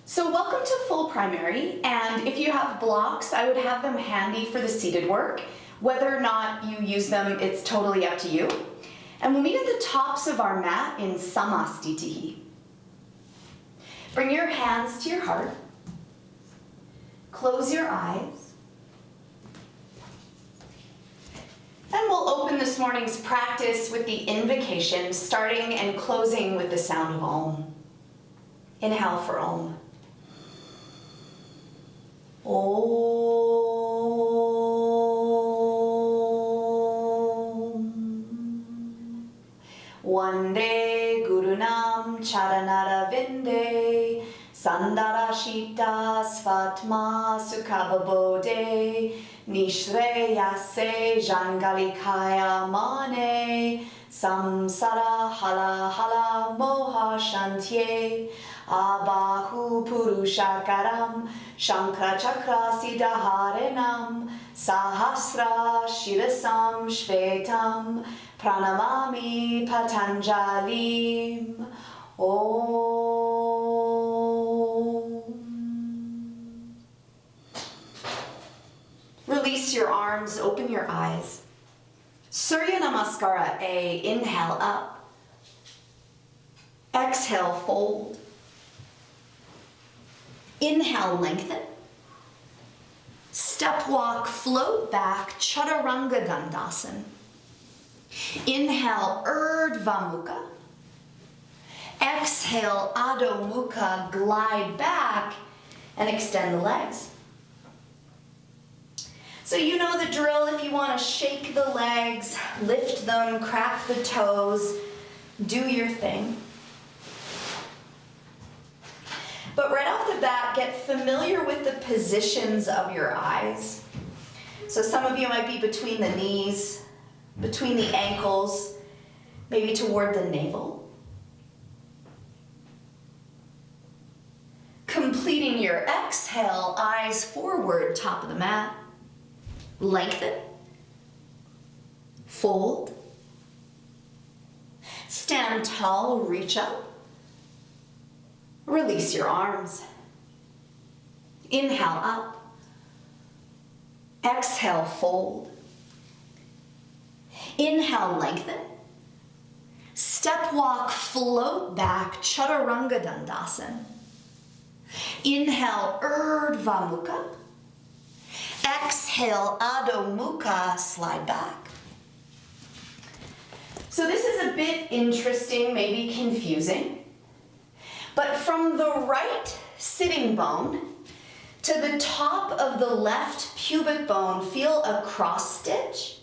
So welcome to full primary, and if you have blocks, I would have them handy for the seated work. Whether or not you use them, it's totally up to you. And we'll meet at the tops of our mat in Samastitihi. Bring your hands to your heart. Close your eyes. And we'll open this morning's practice with the invocation, starting and closing with the sound of Om. Inhale for Om. Om. Vande Gurunam Charanara Vinde Sandarashita Svatma Sukhavabode Nishreyase Jangalikaya Mane Samsara Hala Hala Moha Shantye Abahu Purushakaram Shankra Chakra Siddhaharenam Sahasra Shirasam Shvetam Pranamami Patanjalim Om. Release your arms, open your eyes. Surya Namaskara A, inhale up. Exhale, fold. Inhale, lengthen. Step walk, float back, Chaturanga Dandasana. Inhale, Urdhva Mukha. Exhale, Adho Mukha, glide back and extend the legs. So you know the drill. If you want to shake the legs, lift them, crack the toes, do your thing. But right off the bat, get familiar with the positions of your eyes. So some of you might be between the knees, between the ankles, maybe toward the navel. Completing your exhale, eyes forward, top of the mat. Lengthen. Fold. Stand tall, reach up. Release your arms. Inhale up. Exhale, fold. Inhale, lengthen. Step walk, float back, Chaturanga Dandasana. Inhale, Urdhva Mukha. Exhale, Adho Mukha, slide back. So this is a bit interesting, maybe confusing. But from the right sitting bone to the top of the left pubic bone, feel a cross stitch.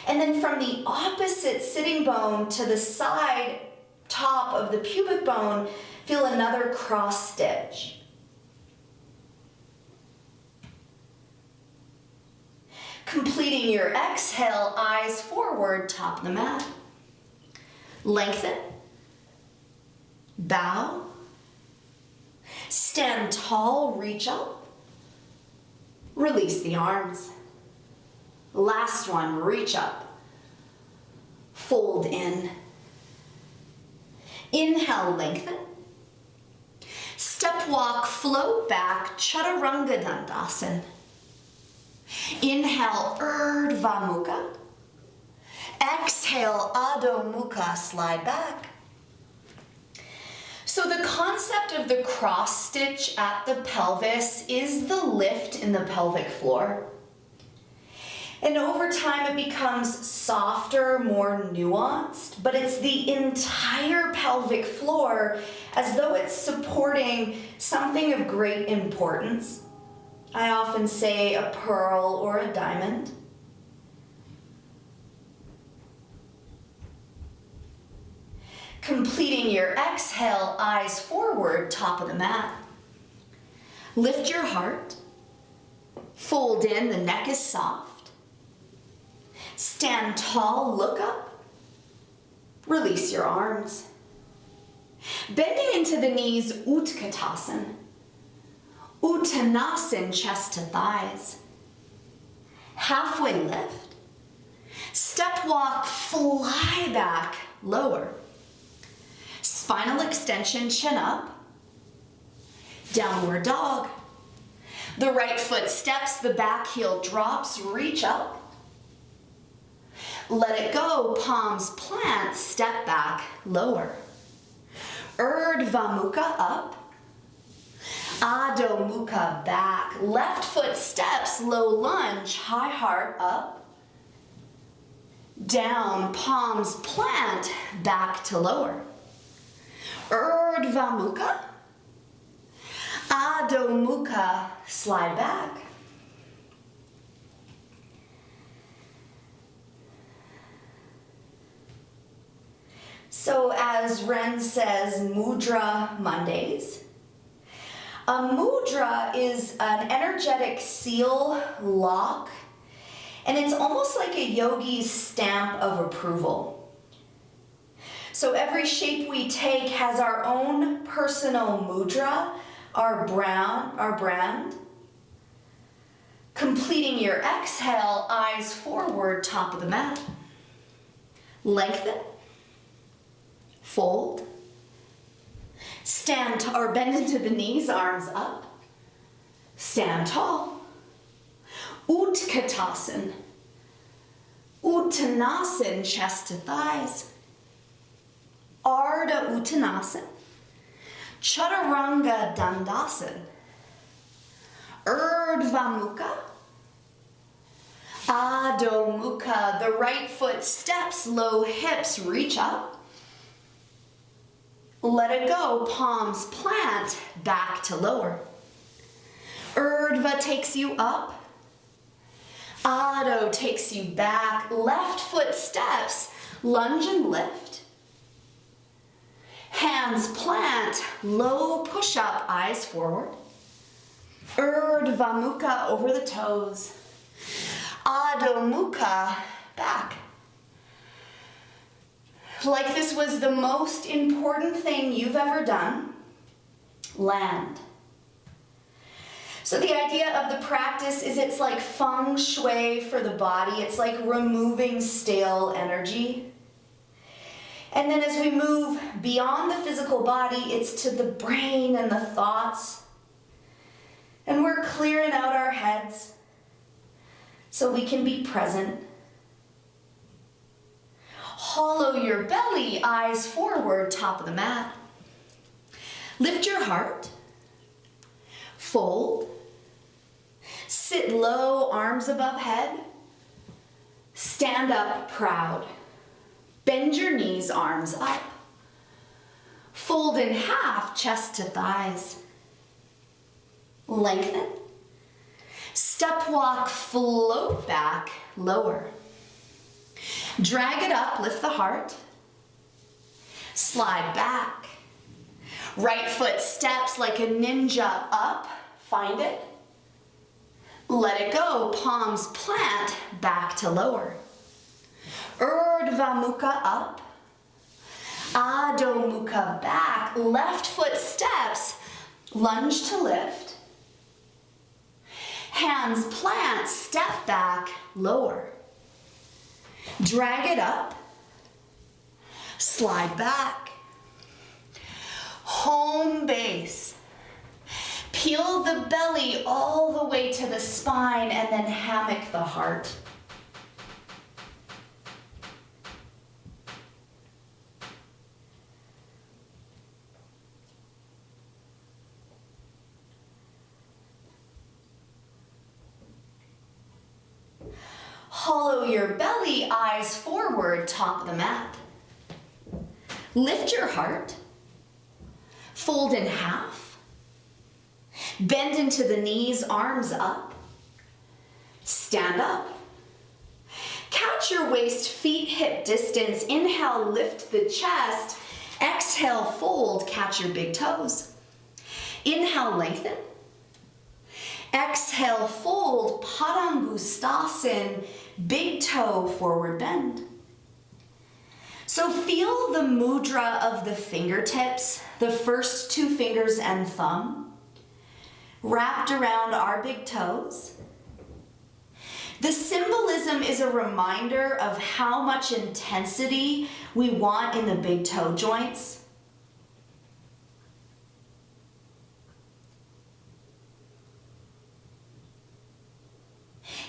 And then from the opposite sitting bone to the side top of the pubic bone, feel another cross stitch. Completing your exhale, eyes forward, top of the mat. Lengthen. Bow. Stand tall, reach up. Release the arms. Last one, reach up. Fold in. Inhale, lengthen. Step walk, float back, Chaturanga Dandasana. Inhale, Urdhva Mukha. Exhale, Adho Mukha, slide back. So the concept of the cross stitch at the pelvis is the lift in the pelvic floor. And over time it becomes softer, more nuanced, but it's the entire pelvic floor as though it's supporting something of great importance. I often say a pearl or a diamond. Completing your exhale, eyes forward, top of the mat. Lift your heart. Fold in, the neck is soft. Stand tall, look up. Release your arms. Bending into the knees, Utkatasana. Uttanasana, chest to thighs. Halfway lift. Step walk, fly back, lower. Spinal extension, chin up. Downward dog. The right foot steps, the back heel drops, reach up. Let it go, palms plant, step back, lower. Urdhva Mukha up. Adho Mukha back. Left foot steps, low lunge, high heart up. Down, palms plant, back to lower. Urdhva Mukha. Adho Mukha, slide back. So as Ren says, Mudra Mondays. A mudra is an energetic seal, lock, and it's almost like a yogi's stamp of approval. So every shape we take has our own personal mudra, our brand. Completing your exhale, eyes forward, top of the mat. Lengthen. Fold. Stand or bend into the knees, arms up. Stand tall. Utkatasana. Uttanasana, chest to thighs. Ardha Uttanasana. Chaturanga Dandasana. Urdhva Mukha. Adho Mukha. The right foot steps, low hips, reach up. Let it go, palms plant, back to lower. Urdhva takes you up. Adho takes you back. Left foot steps, lunge and lift. Hands plant, low push up, eyes forward. Urdhva Mukha over the toes. Adho Mukha, back. Like this was the most important thing you've ever done, land. So the idea of the practice is it's like feng shui for the body. It's like removing stale energy. And then as we move beyond the physical body, it's to the brain and the thoughts. And we're clearing out our heads so we can be present. Hollow your belly, eyes forward, top of the mat. Lift your heart. Fold. Sit low, arms above head. Stand up proud. Bend your knees, arms up. Fold in half, chest to thighs. Lengthen. Step walk, float back, lower. Drag it up, lift the heart. Slide back. Right foot steps like a ninja up, find it. Let it go, palms plant, back to lower. Urdhva Mukha up. Adho Mukha back. Left foot steps, lunge to lift. Hands plant, step back, lower. Drag it up, slide back. Home base. Peel the belly all the way to the spine and then hammock the heart. Hollow your belly, eyes forward, top of the mat. Lift your heart. Fold in half. Bend into the knees, arms up. Stand up. Catch your waist, feet hip distance. Inhale, lift the chest. Exhale, fold, catch your big toes. Inhale, lengthen. Exhale, fold, Padangustasana, big toe, forward bend. So feel the mudra of the fingertips, the first two fingers and thumb, wrapped around our big toes. The symbolism is a reminder of how much intensity we want in the big toe joints.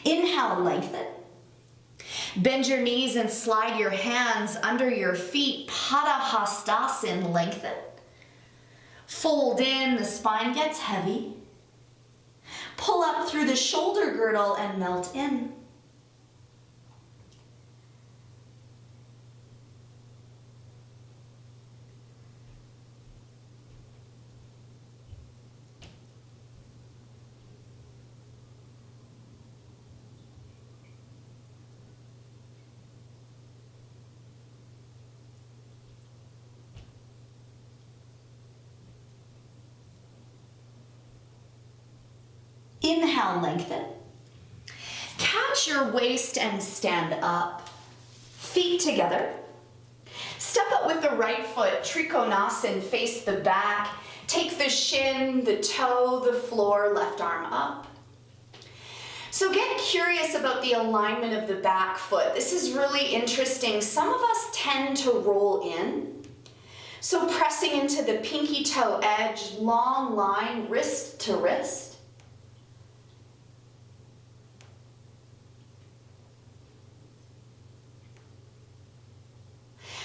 Inhale, lengthen. Bend your knees and slide your hands under your feet. Padahastasana, lengthen. Fold in, the spine gets heavy. Pull up through the shoulder girdle and melt in. Inhale, lengthen. Catch your waist and stand up. Feet together. Step up with the right foot, Trikonasana, face the back. Take the shin, the toe, the floor, left arm up. So get curious about the alignment of the back foot. This is really interesting. Some of us tend to roll in. So pressing into the pinky toe edge, long line, wrist to wrist.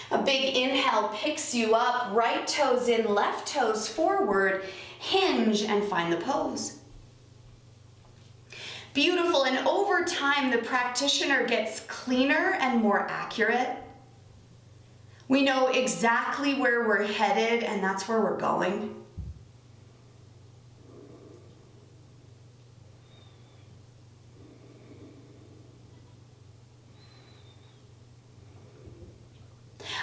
A big inhale picks you up, right toes in, left toes forward, hinge and find the pose. Beautiful, and over time the practitioner gets cleaner and more accurate. We know exactly where we're headed and that's where we're going.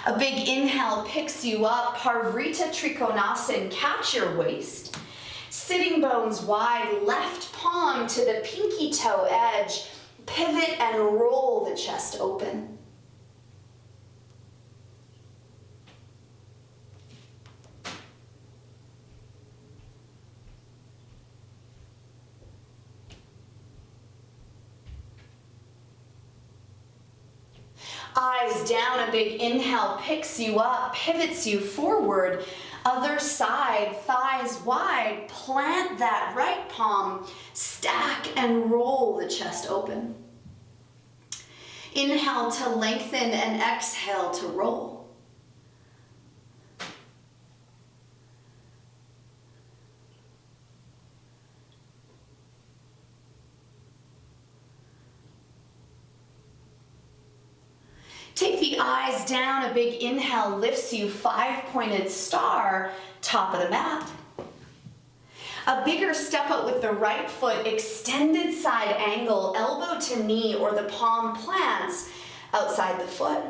A big inhale picks you up, Parvrita Trikonasana, catch your waist. Sitting bones wide, left palm to the pinky toe edge, pivot and roll the chest open. Eyes down, a big inhale picks you up, pivots you forward. Other side, thighs wide, plant that right palm, stack and roll the chest open. Inhale to lengthen and exhale to roll. Take the eyes down, a big inhale lifts you, 5-pointed star, top of the mat. A bigger step up with the right foot, extended side angle, elbow to knee or the palm plants outside the foot.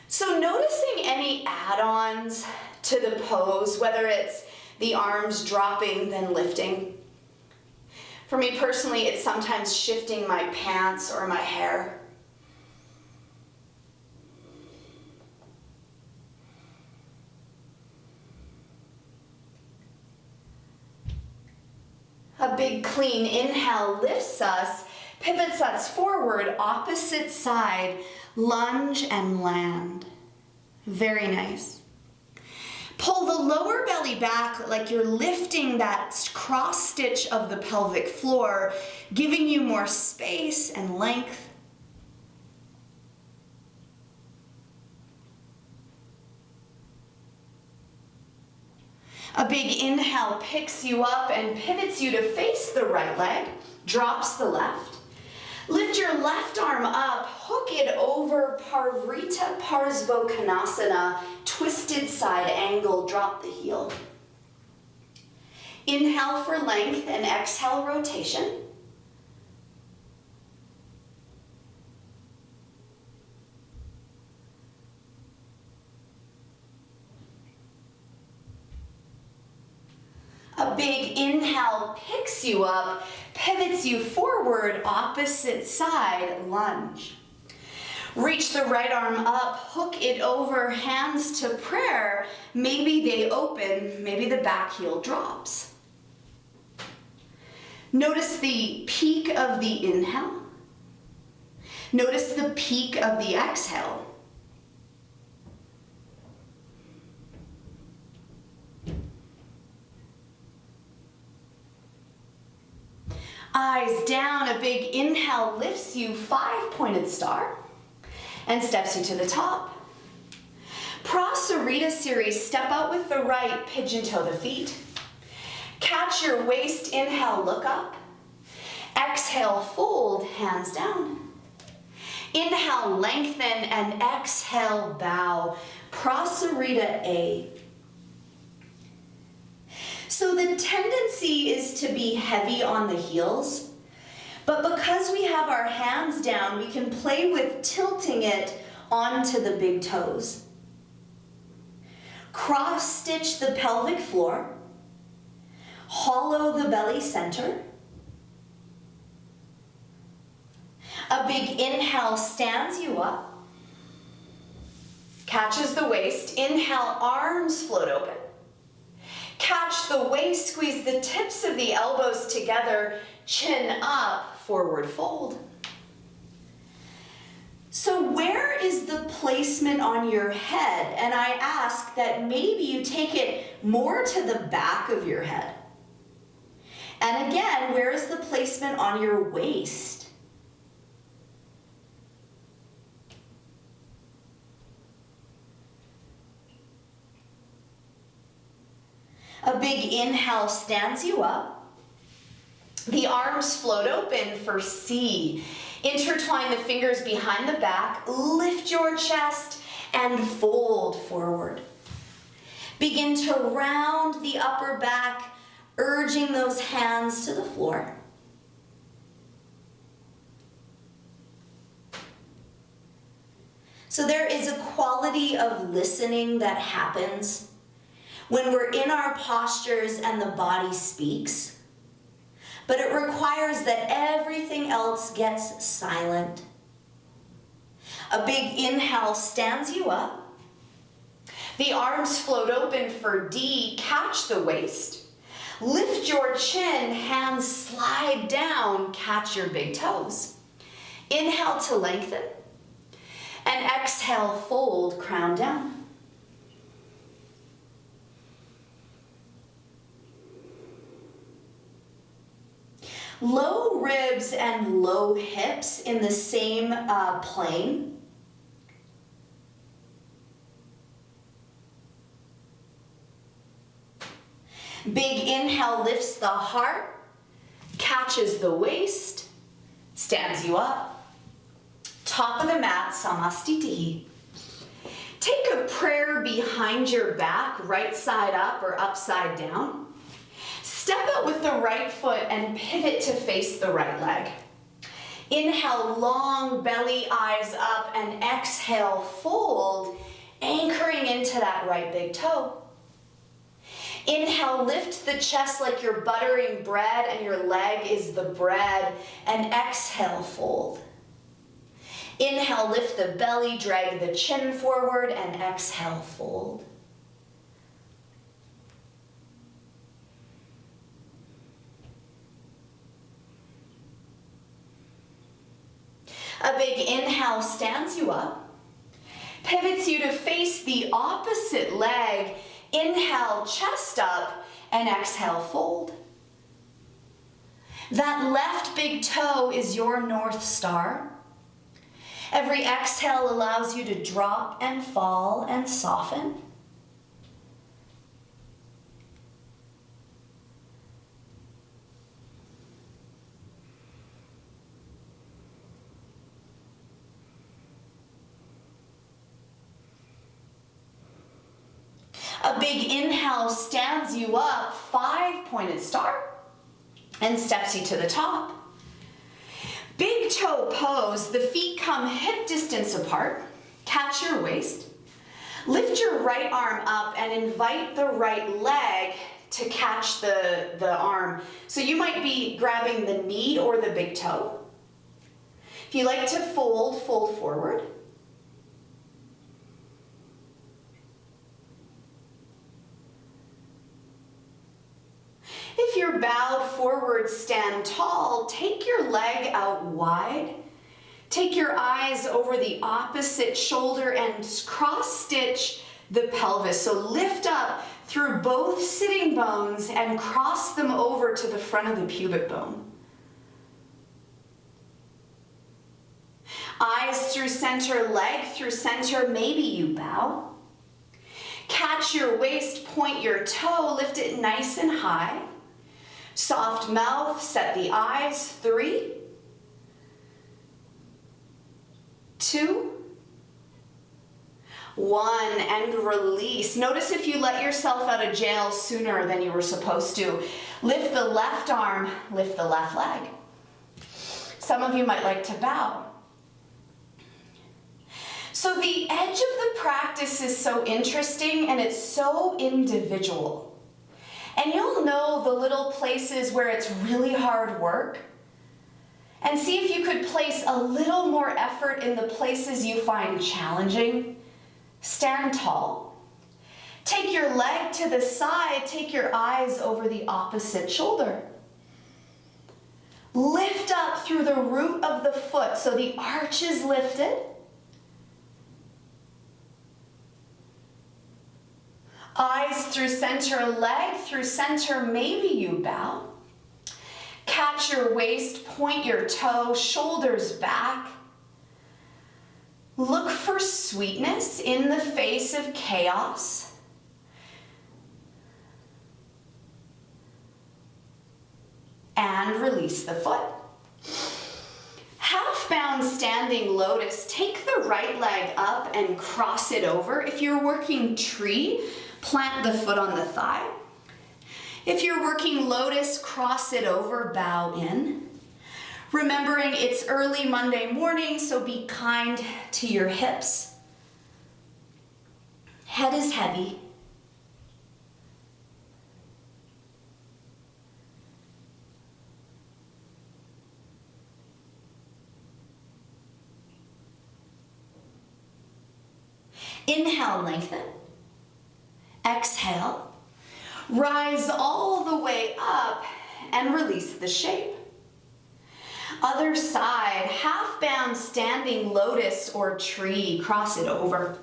So noticing any add-ons to the pose, whether it's the arms dropping then lifting. For me personally, it's sometimes shifting my pants or my hair. A big clean inhale lifts us, pivots us forward, opposite side, lunge and land. Very nice. Pull the lower belly back like you're lifting that cross stitch of the pelvic floor, giving you more space and length. A big inhale picks you up and pivots you to face the right leg, drops the left. Lift your left arm up, hook it over, Parvrita Konasana, twisted side angle, drop the heel. Inhale for length and exhale rotation. A big inhale picks you up, pivots you forward, opposite side, lunge. Reach the right arm up, hook it over, hands to prayer. Maybe they open, maybe the back heel drops. Notice the peak of the inhale. Notice the peak of the exhale. Eyes down, a big inhale lifts you, 5-pointed star, and steps you to the top. Prasarita series, step out with the right, pigeon toe the feet. Catch your waist, inhale, look up. Exhale, fold, hands down. Inhale, lengthen, and exhale, bow. Prasarita A. So the tendency is to be heavy on the heels, but because we have our hands down, we can play with tilting it onto the big toes. Cross stitch the pelvic floor, hollow the belly center. A big inhale stands you up, catches the waist. Inhale, arms float open. Catch the waist, squeeze the tips of the elbows together, chin up, forward fold. So where is the placement on your head? And I ask that maybe you take it more to the back of your head. And again, where is the placement on your waist? A big inhale stands you up. The arms float open for C. Intertwine the fingers behind the back, lift your chest, and fold forward. Begin to round the upper back, urging those hands to the floor. So there is a quality of listening that happens when we're in our postures and the body speaks, but it requires that everything else gets silent. A big inhale stands you up. The arms float open for D. Catch the waist. Lift your chin, hands slide down, catch your big toes. Inhale to lengthen, and exhale, fold, crown down. Low ribs and low hips in the same plane. Big inhale lifts the heart, catches the waist, stands you up. Top of the mat, Samastitihi. Take a prayer behind your back, right side up or upside down. Step out with the right foot and pivot to face the right leg. Inhale, long belly, eyes up, and exhale, fold, anchoring into that right big toe. Inhale, lift the chest like you're buttering bread and your leg is the bread, and exhale, fold. Inhale, lift the belly, drag the chin forward, and exhale, fold. A big inhale stands you up, pivots you to face the opposite leg. Inhale, chest up, and exhale, fold. That left big toe is your North Star. Every exhale allows you to drop and fall and soften. A big inhale stands you up, 5-pointed star, and steps you to the top. Big toe pose, the feet come hip distance apart. Catch your waist. Lift your right arm up and invite the right leg to catch the arm. So you might be grabbing the knee or the big toe. If you like to fold, fold forward. If you're bowed forward, stand tall. Take your leg out wide. Take your eyes over the opposite shoulder and cross-stitch the pelvis. So lift up through both sitting bones and cross them over to the front of the pubic bone. Eyes through center, leg through center, maybe you bow. Catch your waist, point your toe, lift it nice and high. Soft mouth, set the eyes. 3, 2, 1, and release. Notice if you let yourself out of jail sooner than you were supposed to. Lift the left arm, lift the left leg. Some of you might like to bow. So the edge of the practice is so interesting and it's so individual. And you'll know the little places where it's really hard work. And see if you could place a little more effort in the places you find challenging. Stand tall. Take your leg to the side, take your eyes over the opposite shoulder. Lift up through the root of the foot so the arch is lifted. Eyes through center, leg through center, maybe you bow. Catch your waist, point your toe, shoulders back. Look for sweetness in the face of chaos. And release the foot. Half-bound standing lotus. Take the right leg up and cross it over. If you're working tree, plant the foot on the thigh. If you're working lotus, cross it over, bow in. Remembering it's early Monday morning, so be kind to your hips. Head is heavy. Inhale, lengthen. Exhale. Rise all the way up and release the shape. Other side, half-bound standing lotus or tree, cross it over.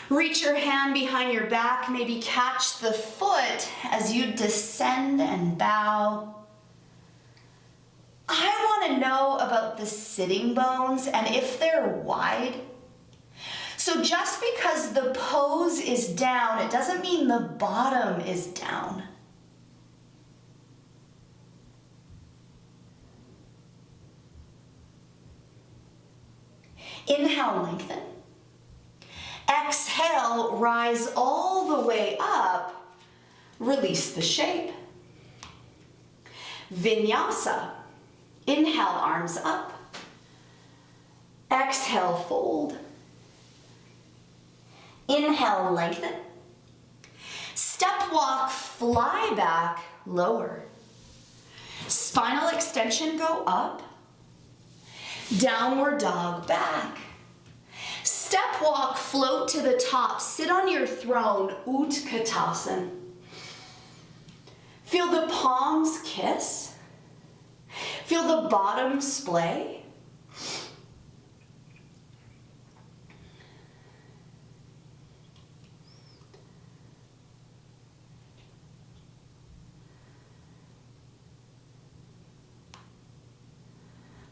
Reach your hand behind your back, maybe catch the foot as you descend and bow. I want to know about the sitting bones and if they're wide. So just because the pose is down, it doesn't mean the bottom is down. Inhale, lengthen. Exhale, rise all the way up. Release the shape. Vinyasa. Inhale, arms up. Exhale, fold. Inhale, lengthen. Step walk, fly back, lower. Spinal extension, go up. Downward dog, back. Step walk, float to the top. Sit on your throne, Utkatasana. Feel the palms kiss. Feel the bottom splay.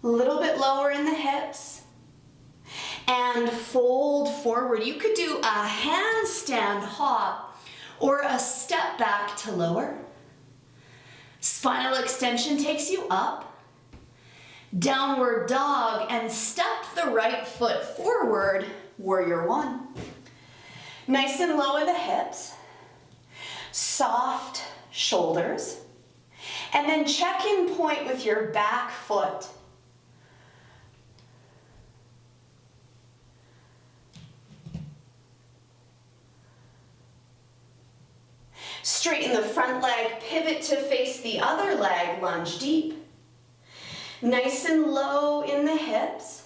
A little bit lower in the hips. And fold forward. You could do a handstand hop or a step back to lower. Spinal extension takes you up. Downward dog and step the right foot forward, warrior one. Nice and low in the hips. Soft shoulders. And then check in point with your back foot. Straighten the front leg, pivot to face the other leg, lunge deep. Nice and low in the hips.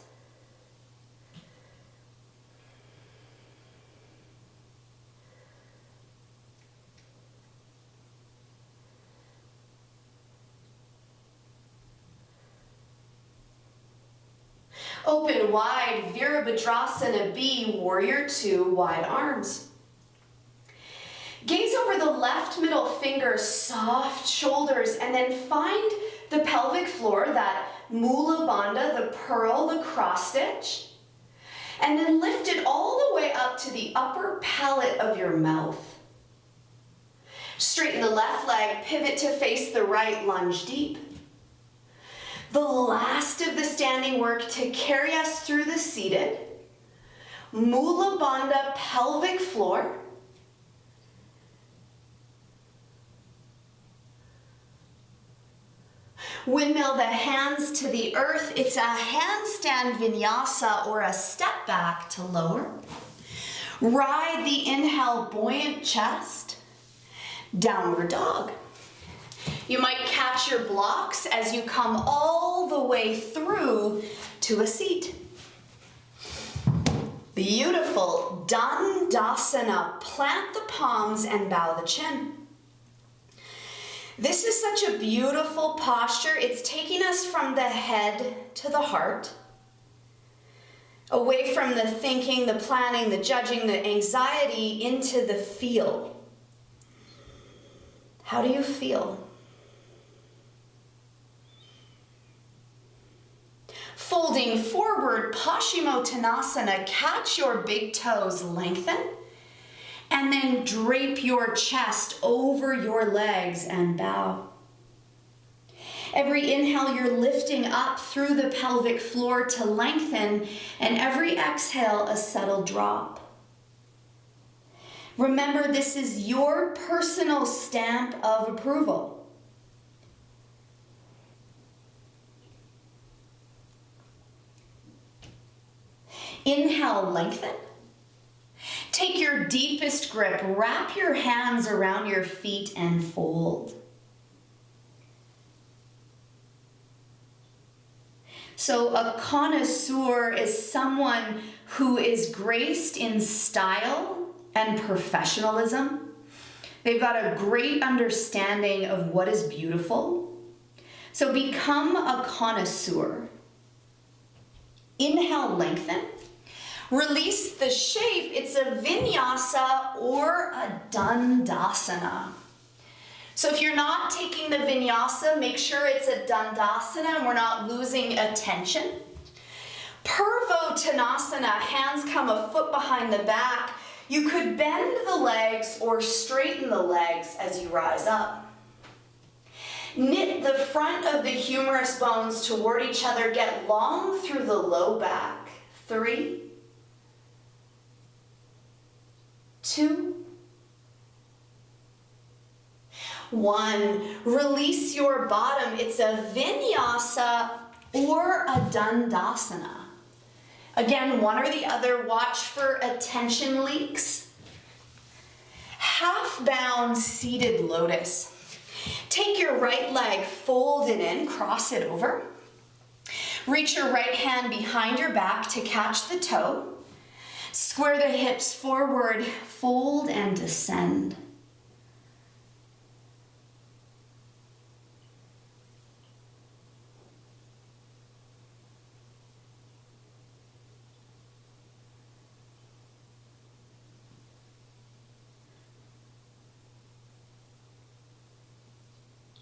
Open wide, Virabhadrasana B, warrior two, wide arms. Gaze over the left middle finger, soft shoulders, and then find the pelvic floor, that Mula Bandha, the pearl, the cross stitch. And then lift it all the way up to the upper palate of your mouth. Straighten the left leg, pivot to face the right, lunge deep. The last of the standing work to carry us through the seated. Mula Bandha, pelvic floor. Windmill the hands to the earth. It's a handstand vinyasa, or a step back to lower. Ride the inhale, buoyant chest. Downward dog. You might catch your blocks as you come all the way through to a seat. Beautiful. Dandasana. Plant the palms and bow the chin. This is such a beautiful posture. It's taking us from the head to the heart, away from the thinking, the planning, the judging, the anxiety, into the feel. How do you feel? Folding forward, Paschimottanasana, catch your big toes, lengthen. And then drape your chest over your legs and bow. Every inhale, you're lifting up through the pelvic floor to lengthen, and every exhale, a settled drop. Remember, this is your personal stamp of approval. Inhale, lengthen. Take your deepest grip, wrap your hands around your feet and fold. So a connoisseur is someone who is graced in style and professionalism. They've got a great understanding of what is beautiful. So become a connoisseur. Inhale, lengthen. Release the shape. It's a vinyasa or a dandasana. So if you're not taking the vinyasa, make sure it's a dandasana and we're not losing attention. Purvottanasana, hands come a foot behind the back. You could bend the legs or straighten the legs as you rise up. Knit the front of the humerus bones toward each other. Get long through the low back. 3, 2, 1. Release your bottom. It's a vinyasa or a dandasana. Again, one or the other. Watch for attention leaks. Half bound seated lotus. Take your right leg, fold it in, cross it over. Reach your right hand behind your back to catch the toe. Square the hips forward, fold and descend.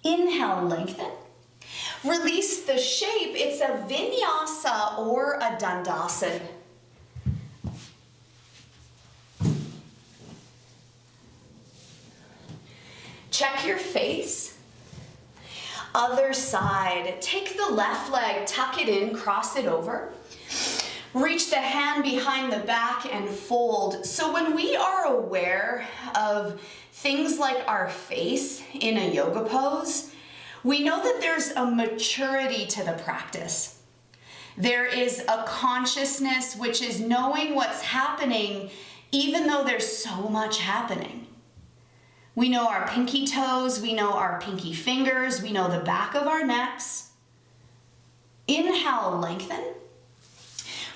Inhale, lengthen. Release the shape. It's a vinyasa or a dandasana. Check your face. Other side. Take the left leg, tuck it in, cross it over. Reach the hand behind the back and fold. So when we are aware of things like our face in a yoga pose, we know that there's a maturity to the practice. There is a consciousness, which is knowing what's happening even though there's so much happening. We know our pinky toes, we know our pinky fingers, we know the back of our necks. Inhale, lengthen.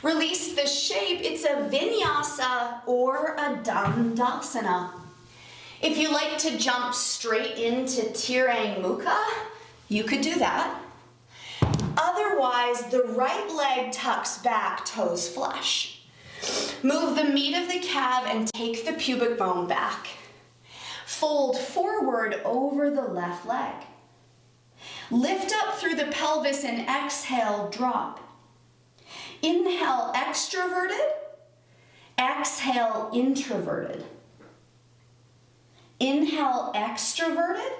Release the shape. It's a vinyasa or a dandasana. If you like to jump straight into Tirang Mukha, you could do that. Otherwise, the right leg tucks back, toes flush. Move the meat of the calf and take the pubic bone back. Fold forward over the left leg. Lift up through the pelvis and exhale, drop. Inhale, extroverted. Exhale, introverted. Inhale, extroverted.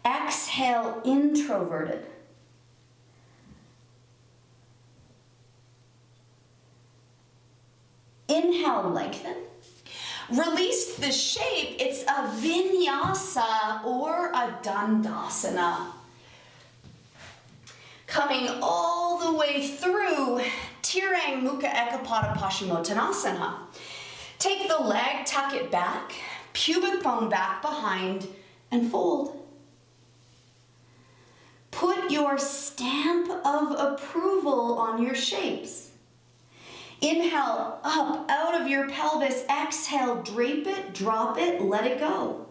Exhale, introverted. Inhale, lengthen. Release the shape. It's a vinyasa or a dandasana. Coming all the way through Tirang Mukha Ekapada Paschimottanasana. Take the leg, tuck it back, pubic bone back behind, and fold. Put your stamp of approval on your shapes. Inhale, up, out of your pelvis. Exhale, drape it, drop it, let it go.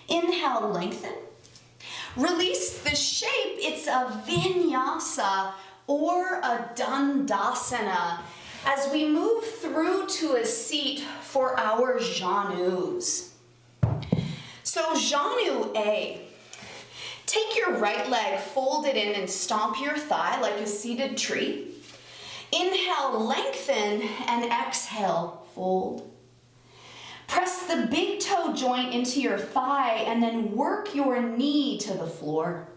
Inhale, lengthen. Release the shape. It's a vinyasa or a dandasana as we move through to a seat for our janus. So Janu A, take your right leg, fold it in and stomp your thigh like a seated tree. Inhale, lengthen, and exhale, fold. Press the big toe joint into your thigh and then work your knee to the floor.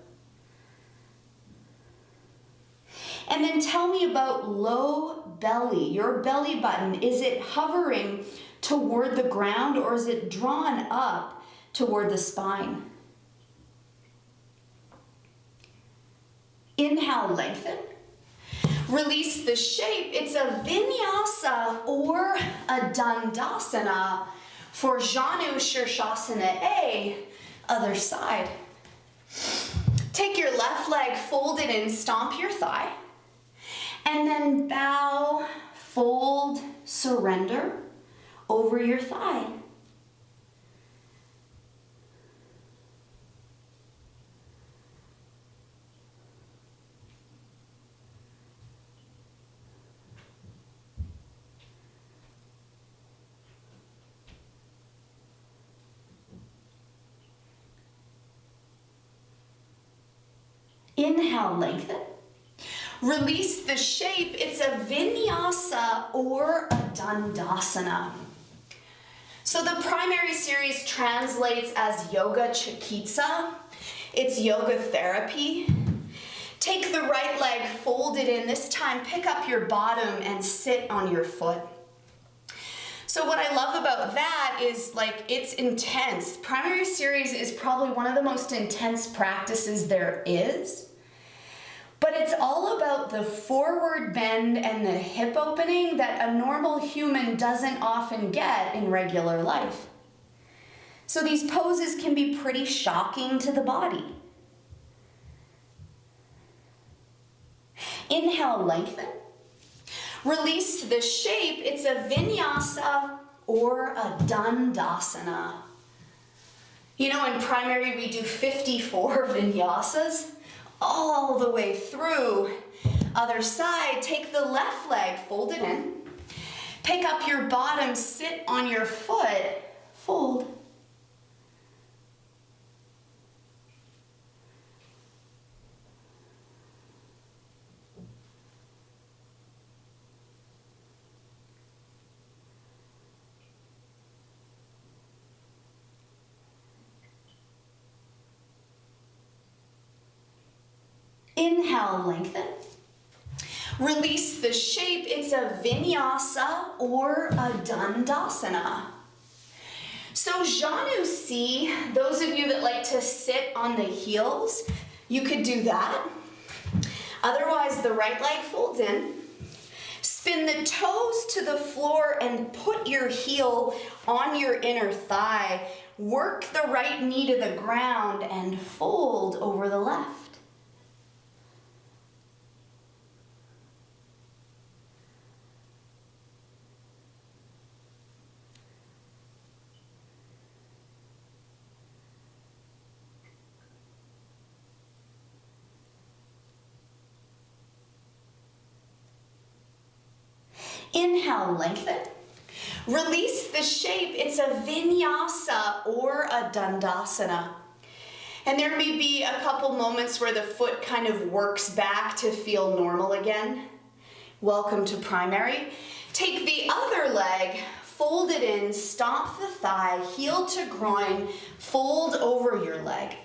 And then tell me about low belly, your belly button. Is it hovering toward the ground or is it drawn up toward the spine? Inhale, lengthen. Release the shape. It's a vinyasa or a dandasana for Janu Shirshasana A, other side. Take your left leg, fold it in, stomp your thigh, and then bow, fold, surrender over your thigh. Inhale, lengthen. Release the shape. It's a vinyasa or a dandasana. So the primary series translates as yoga chikitsa. It's yoga therapy. Take the right leg, fold it in. This time, pick up your bottom and sit on your foot. So what I love about that is it's intense. Primary series is probably one of the most intense practices there is. But it's all about the forward bend and the hip opening that a normal human doesn't often get in regular life. So these poses can be pretty shocking to the body. Inhale, lengthen. Release the shape. It's a vinyasa or a dandasana. You know, in primary we do 54 vinyasas all the way through. Other side, take the left leg, fold it in. Pick up your bottom, sit on your foot, fold. Inhale, lengthen. Release the shape. It's a vinyasa or a dandasana. So Janu C, those of you that like to sit on the heels, you could do that. Otherwise, the right leg folds in. Spin the toes to the floor and put your heel on your inner thigh. Work the right knee to the ground and fold over the left. Inhale, lengthen. Release the shape. It's a vinyasa or a dandasana. And there may be a couple moments where the foot kind of works back to feel normal again. Welcome to primary. Take the other leg, fold it in, stomp the thigh, heel to groin, fold over your leg.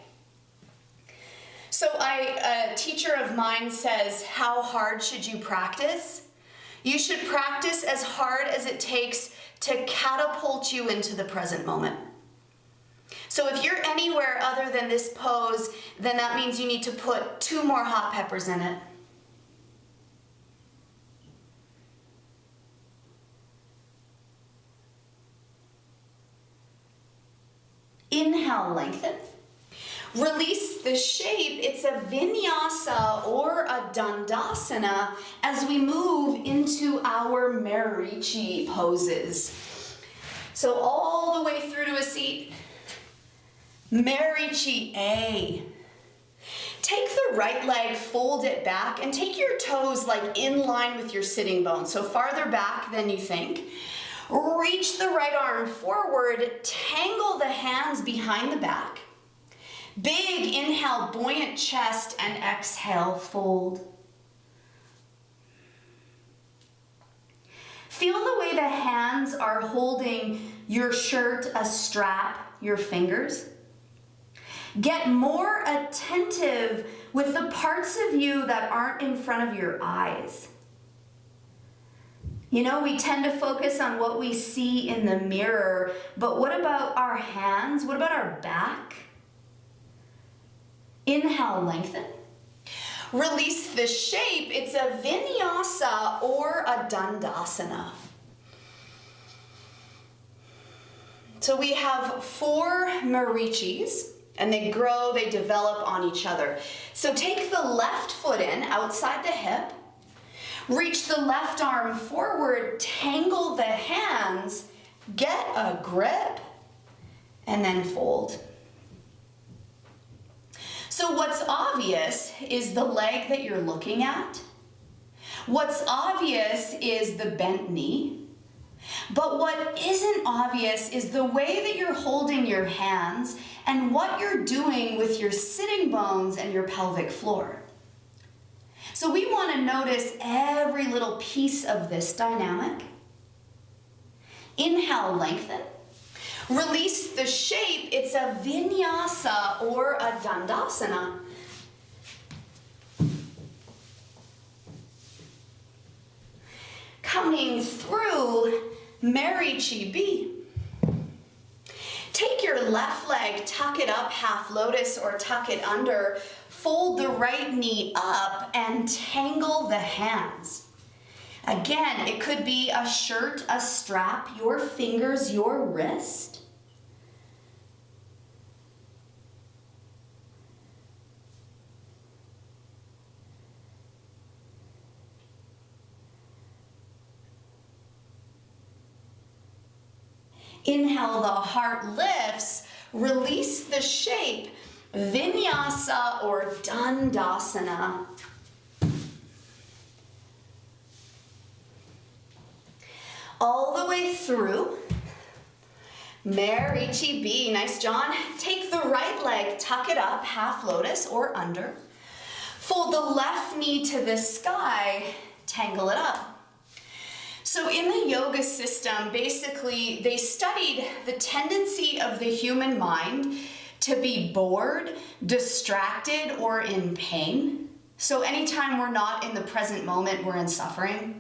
So a teacher of mine says, how hard should you practice? You should practice as hard as it takes to catapult you into the present moment. So if you're anywhere other than this pose, then that means you need to put 2 more hot peppers in it. Inhale, lengthen. Release the shape. It's a vinyasa or a dandasana as we move into our Marichi poses. So all the way through to a seat. Marichi A. Take the right leg, fold it back, and take your toes like in line with your sitting bones, so farther back than you think. Reach the right arm forward, tangle the hands behind the back. Big inhale, buoyant chest, and exhale, fold. Feel the way the hands are holding your shirt, a strap, your fingers. Get more attentive with the parts of you that aren't in front of your eyes. You know, we tend to focus on what we see in the mirror, but what about our hands? What about our back? Inhale, lengthen. Release the shape. It's a vinyasa or a dandasana. So we have 4 marichis, and they grow, they develop on each other. So take the left foot in, outside the hip. Reach the left arm forward, tangle the hands, get a grip, and then fold. So what's obvious is the leg that you're looking at. What's obvious is the bent knee. But what isn't obvious is the way that you're holding your hands and what you're doing with your sitting bones and your pelvic floor. So we want to notice every little piece of this dynamic. Inhale, lengthen. Release the shape. It's a vinyasa or a dandasana. Coming through Marichi B. Take your left leg, tuck it up, half lotus, or tuck it under. Fold the right knee up and tangle the hands. Again, it could be a shirt, a strap, your fingers, your wrist. Inhale, the heart lifts. Release the shape. Vinyasa or Dandasana. All the way through. Marichi B. Nice, John. Take the right leg, tuck it up, half lotus or under. Fold the left knee to the sky, tangle it up. So in the yoga system, basically, they studied the tendency of the human mind to be bored, distracted, or in pain. So anytime we're not in the present moment, we're in suffering.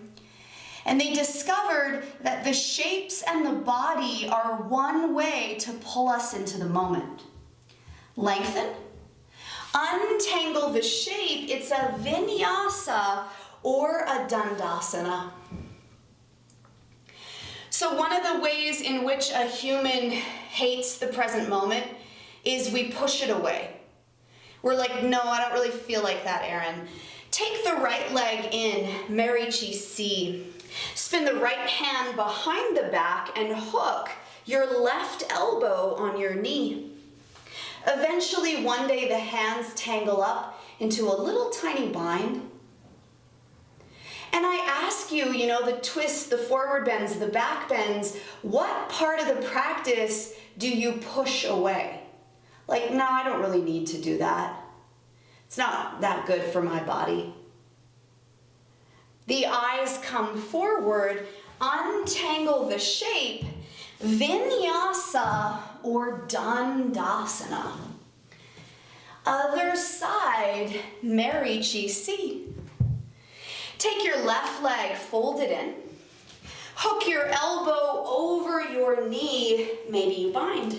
And they discovered that the shapes and the body are one way to pull us into the moment. Lengthen. Untangle the shape. It's a vinyasa or a dandasana. So one of the ways in which a human hates the present moment is we push it away. We're like, no, I don't really feel like that, Erin. Take the right leg in, Marichi C. Spin the right hand behind the back and hook your left elbow on your knee. Eventually, one day the hands tangle up into a little tiny bind. And I ask you, the twists, the forward bends, the back bends, what part of the practice do you push away? Like, no, I don't really need to do that. It's not that good for my body. The eyes come forward, untangle the shape, vinyasa or dandasana. Other side, marichi. Take your left leg, fold it in. Hook your elbow over your knee, maybe you bind.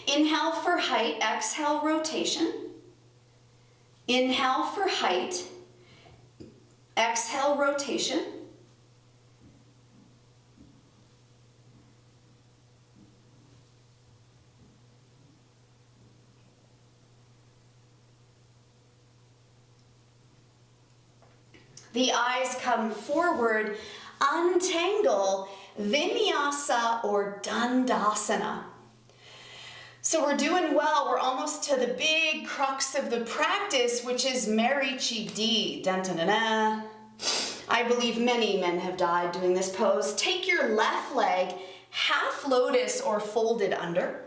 Inhale for height, exhale rotation. Inhale for height, exhale rotation. The eyes come forward, untangle, vinyasa or dandasana. So we're doing well. We're almost to the big crux of the practice, which is marichi. Dun-dun-dun-dun. I believe many men have died doing this pose. Take your left leg, half lotus or folded under.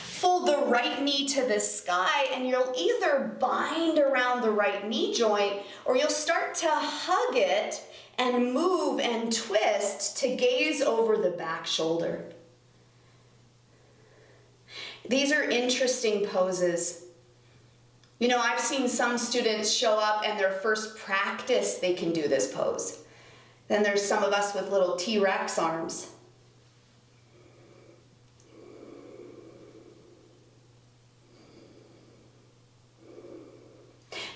Fold the right knee to the sky, and you'll either bind around the right knee joint or you'll start to hug it and move and twist to gaze over the back shoulder. These are interesting poses. I've seen some students show up and their first practice they can do this pose. Then there's some of us with little T-Rex arms.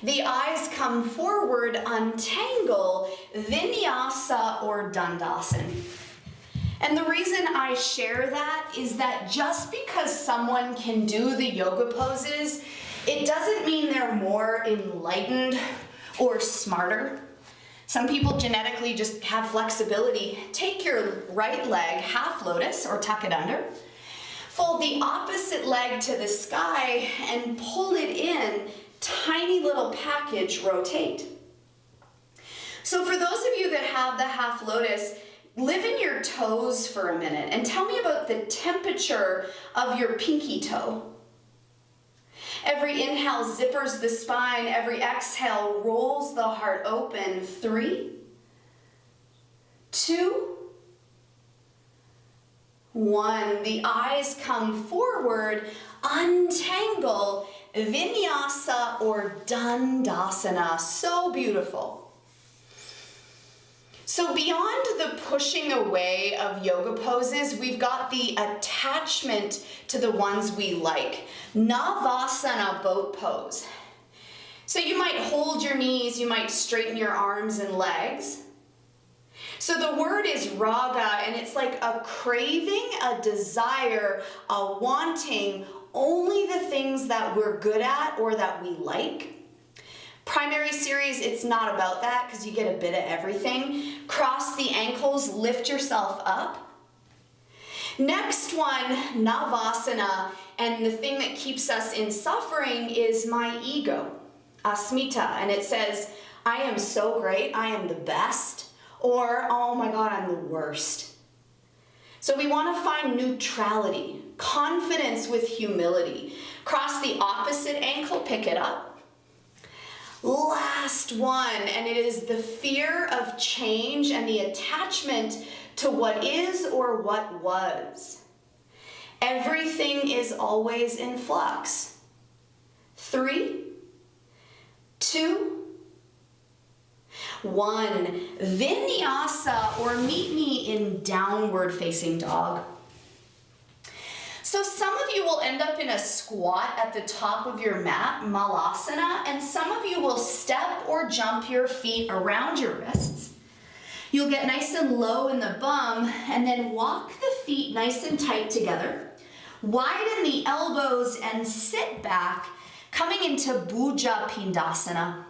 The eyes come forward, untangle, vinyasa or dandasana. And the reason I share that is that just because someone can do the yoga poses, it doesn't mean they're more enlightened or smarter. Some people genetically just have flexibility. Take your right leg, half lotus or tuck it under. Fold the opposite leg to the sky and pull it in. Tiny little package, rotate. So for those of you that have the half lotus, live in your toes for a minute and tell me about the temperature of your pinky toe. Every inhale zippers the spine, every exhale rolls the heart open. 3, 2, 1. The eyes come forward, untangle, vinyasa or dandasana. So beautiful. So beyond the pushing away of yoga poses, we've got the attachment to the ones we like. Navasana boat pose. So you might hold your knees, you might straighten your arms and legs. So the word is raga, and it's like a craving, a desire, a wanting, only the things that we're good at or that we like. Primary series, it's not about that because you get a bit of everything. Cross the ankles, lift yourself up. Next one, Navasana, and the thing that keeps us in suffering is my ego, asmita, and it says, I am so great, I am the best, or oh my God, I'm the worst. So we want to find neutrality, confidence with humility. Cross the opposite ankle, pick it up. Last one, and it is the fear of change and the attachment to what is or what was. Everything is always in flux. 3, 2, 1. Vinyasa, or meet me in downward facing dog. So some of you will end up in a squat at the top of your mat, malasana, and some of you will step or jump your feet around your wrists. You'll get nice and low in the bum and then walk the feet nice and tight together. Widen the elbows and sit back, coming into Bhuja Pindasana.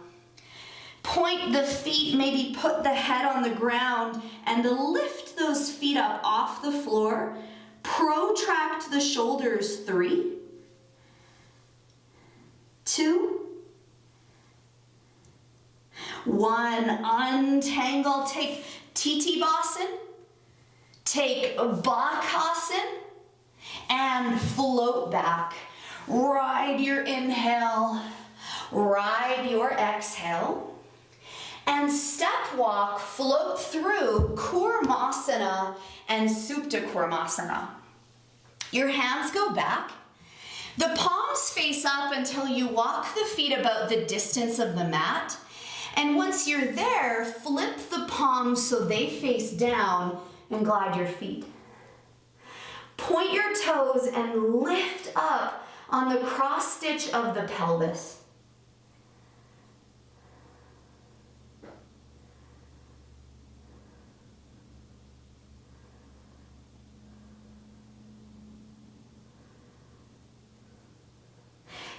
Point the feet, maybe put the head on the ground and lift those feet up off the floor. Protract the shoulders. 3, 2, 1, untangle, take Basan, take Badakanasana, and float back. Ride your inhale, ride your exhale, and step walk, float through Konasana and Supta. Your hands go back. The palms face up until you walk the feet about the distance of the mat. And once you're there, flip the palms so they face down and glide your feet. Point your toes and lift up on the cross stitch of the pelvis.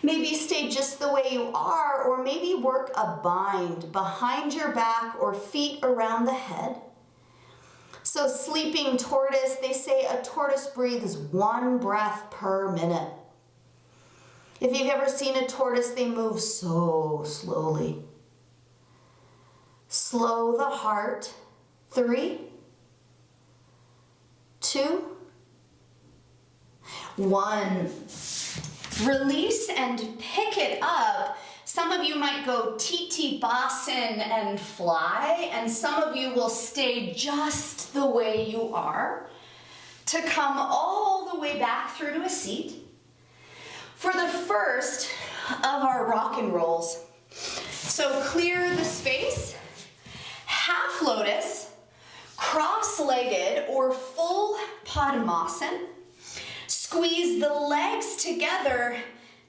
Maybe stay just the way you are, or maybe work a bind behind your back or feet around the head. So sleeping tortoise, they say a tortoise breathes 1 breath per minute. If you've ever seen a tortoise, they move so slowly. Slow the heart. 3, 2, 1. Release and pick it up. Some of you might go Basan and fly, and some of you will stay just the way you are to come all the way back through to a seat. For the first of our rock and rolls, so clear the space, half lotus, cross-legged or full Padmasana. Squeeze the legs together,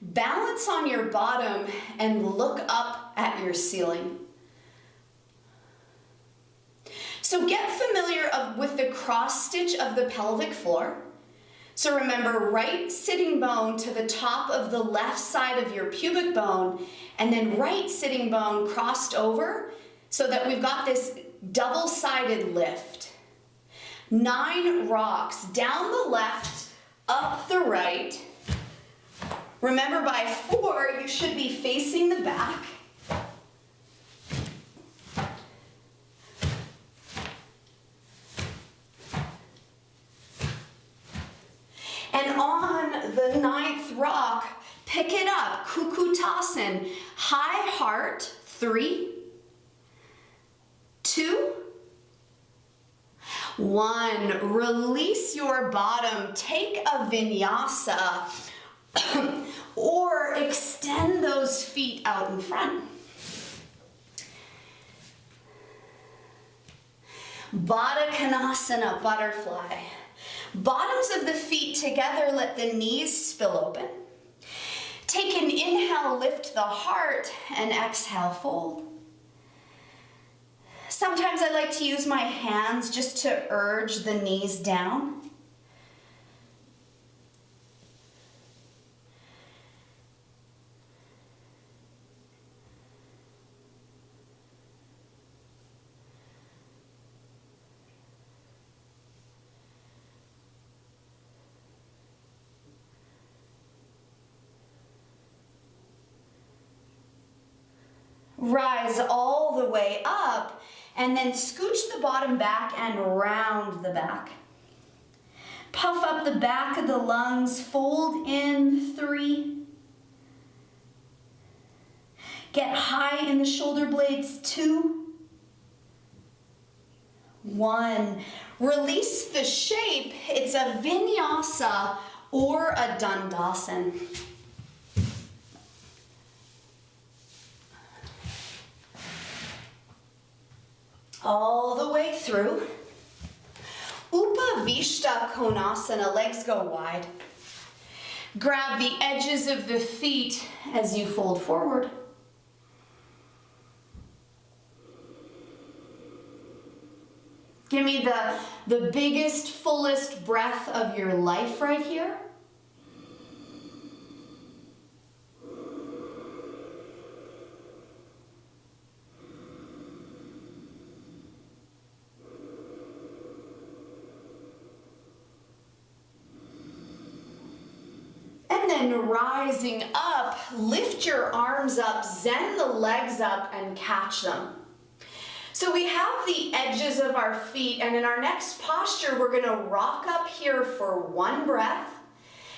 balance on your bottom, and look up at your ceiling. So get familiar with the cross stitch of the pelvic floor. So remember, right sitting bone to the top of the left side of your pubic bone, and then right sitting bone crossed over so that we've got this double-sided lift. 9 rocks, down the left, up the right. Remember, by 4, you should be facing the back. And on the 9th rock, pick it up, Kukutasana, high heart, 3, 2, 1. Release your bottom, take a vinyasa, or extend those feet out in front. Badakanasana Butterfly. Bottoms of the feet together, let the knees spill open. Take an inhale, lift the heart, and exhale, fold. Sometimes I like to use my hands just to urge the knees down. Rise all the way up, and then scooch the bottom back and round the back. Puff up the back of the lungs, fold in, 3. Get high in the shoulder blades, 2. 1. Release the shape. It's a vinyasa or a dandasana. All the way through. Upavishta Konasana, legs go wide. Grab the edges of the feet as you fold forward. Give me the biggest, fullest breath of your life right here. And then rising up, lift your arms up, zen the legs up and catch them. So we have the edges of our feet, and in our next posture, we're gonna rock up here for one breath,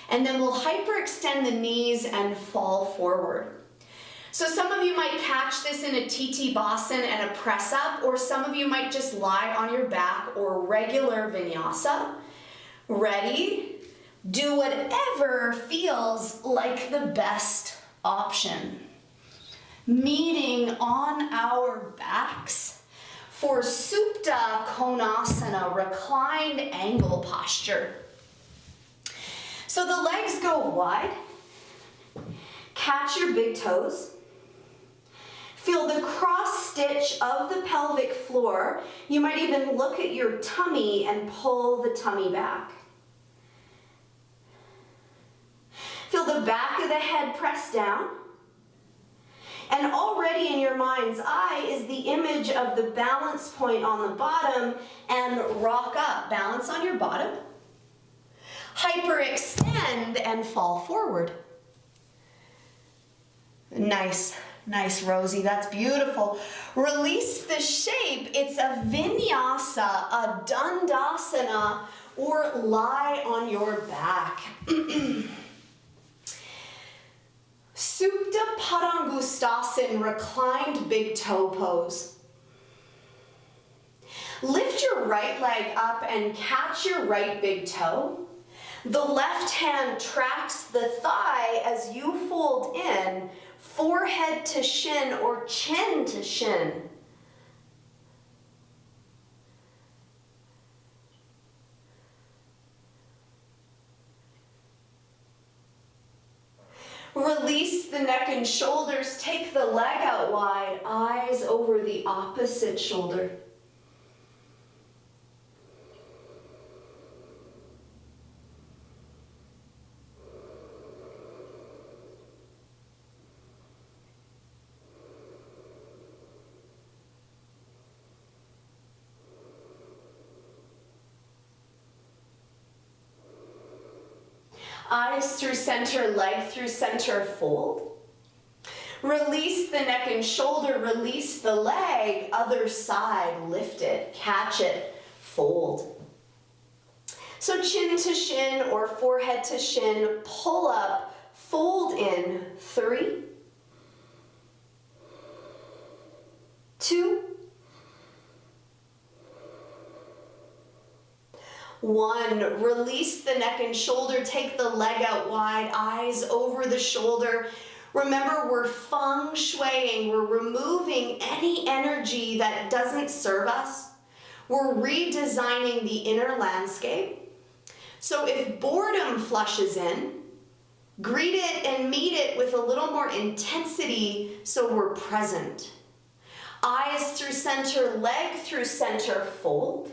and then we'll hyperextend the knees and fall forward. So some of you might catch this in a TT Basan and a press up, or some of you might just lie on your back or regular vinyasa. Ready? Do whatever feels like the best option. Meeting on our backs for Supta Konasana, reclined angle posture. So the legs go wide. Catch your big toes. Feel the cross stitch of the pelvic floor. You might even look at your tummy and pull the tummy back. Feel the back of the head press down. And already in your mind's eye is the image of the balance point on the bottom, and rock up. Balance on your bottom. Hyperextend and fall forward. Nice, nice, Rosie. That's beautiful. Release the shape. It's a vinyasa, a dandasana, or lie on your back. Supta Padangustasana, reclined big toe pose. Lift your right leg up and catch your right big toe. The left hand tracks the thigh as you fold in, forehead to shin or chin to shin. Release the neck and shoulders, take the leg out wide, eyes over the opposite shoulder. Eyes through center, leg through center, fold. Release the neck and shoulder, release the leg, other side, lift it, catch it, fold. So chin to shin or forehead to shin, pull up, fold in, 3, 2, 1. Release the neck and shoulder, take the leg out wide, eyes over the shoulder. Remember, we're feng shuiing, we're removing any energy that doesn't serve us. We're redesigning the inner landscape. So if boredom flushes in, greet it and meet it with a little more intensity so we're present. Eyes through center, leg through center, fold.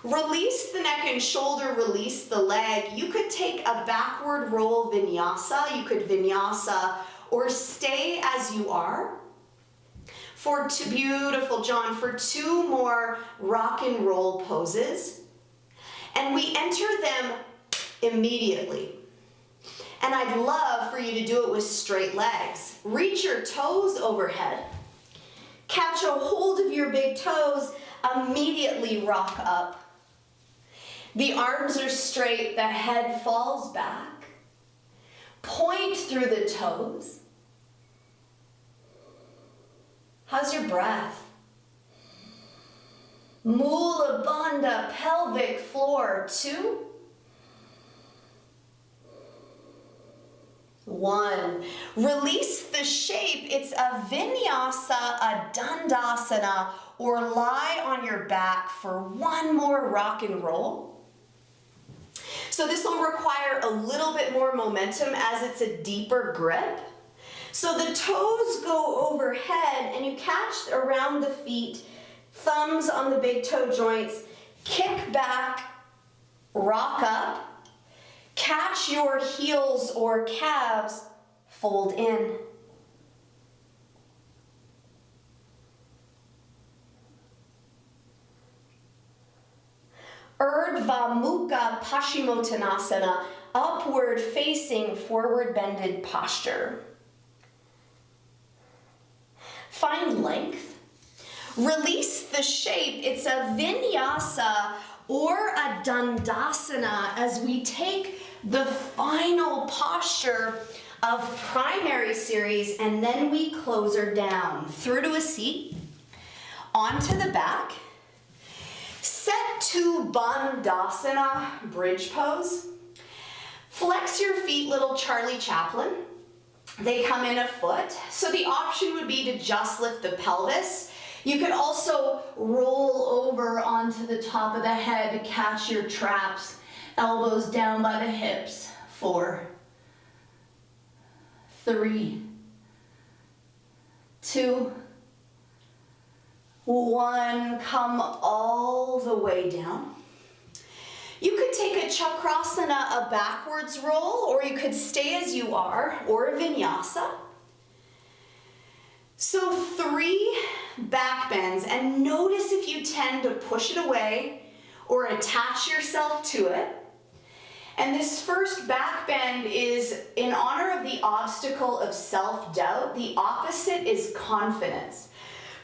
Release the neck and shoulder, release the leg. You could take a backward roll vinyasa, you could vinyasa, or stay as you are. For two, beautiful, John, for 2 more rock and roll poses. And we enter them immediately. And I'd love for you to do it with straight legs. Reach your toes overhead. Catch a hold of your big toes, immediately rock up. The arms are straight, the head falls back. Point through the toes. How's your breath? Mula Bandha, pelvic floor, 2, 1. Release the shape. It's a vinyasa, a dandasana, or lie on your back for 1 more rock and roll. So this will require a little bit more momentum as it's a deeper grip. So the toes go overhead and you catch around the feet, thumbs on the big toe joints, kick back, rock up, catch your heels or calves, fold in. Urdhva Mukha Paschimottanasana, upward facing forward bended posture. Find length. Release the shape. It's a vinyasa or a dandasana as we take the final posture of primary series, and then we close her down through to a seat, onto the back. Set to Bandasana, bridge pose. Flex your feet, little Charlie Chaplin. They come in a foot. So the option would be to just lift the pelvis. You could also roll over onto the top of the head to catch your traps, elbows down by the hips. 4, 3, 2, 1. Come all the way down. You could take a Chaturanga, a backwards roll, or you could stay as you are, or a vinyasa. So 3 back bends, and notice if you tend to push it away or attach yourself to it. And this first back bend is in honor of the obstacle of self-doubt. The opposite is confidence.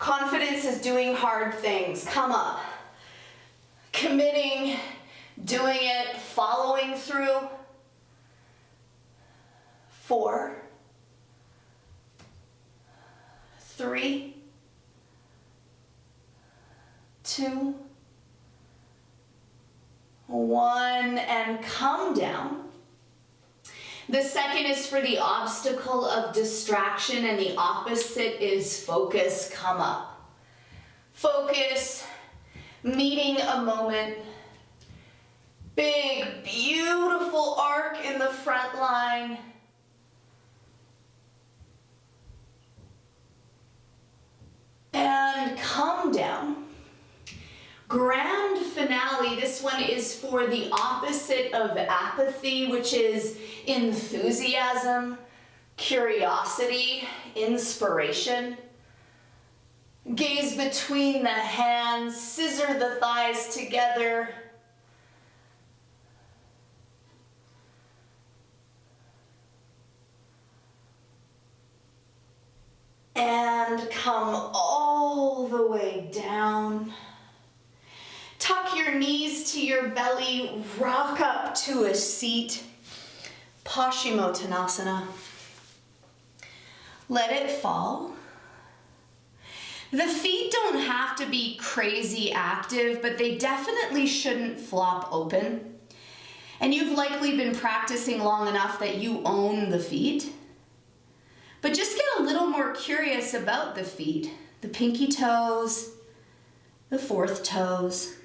Confidence is doing hard things. Come up. Committing, doing it, following through. 4, 3, 2, 1, and come down. The second is for the obstacle of distraction, and the opposite is focus. Come up. Focus, meeting a moment. Big, beautiful arc in the front line. And come down. Grand finale. This one is for the opposite of apathy, which is enthusiasm, curiosity, inspiration. Gaze between the hands, scissor the thighs together. And come all the way down. Tuck your knees to your belly, rock up to a seat. Paschimottanasana. Let it fall. The feet don't have to be crazy active, but they definitely shouldn't flop open. And you've likely been practicing long enough that you own the feet. But just get a little more curious about the feet. The pinky toes, the 4th toes.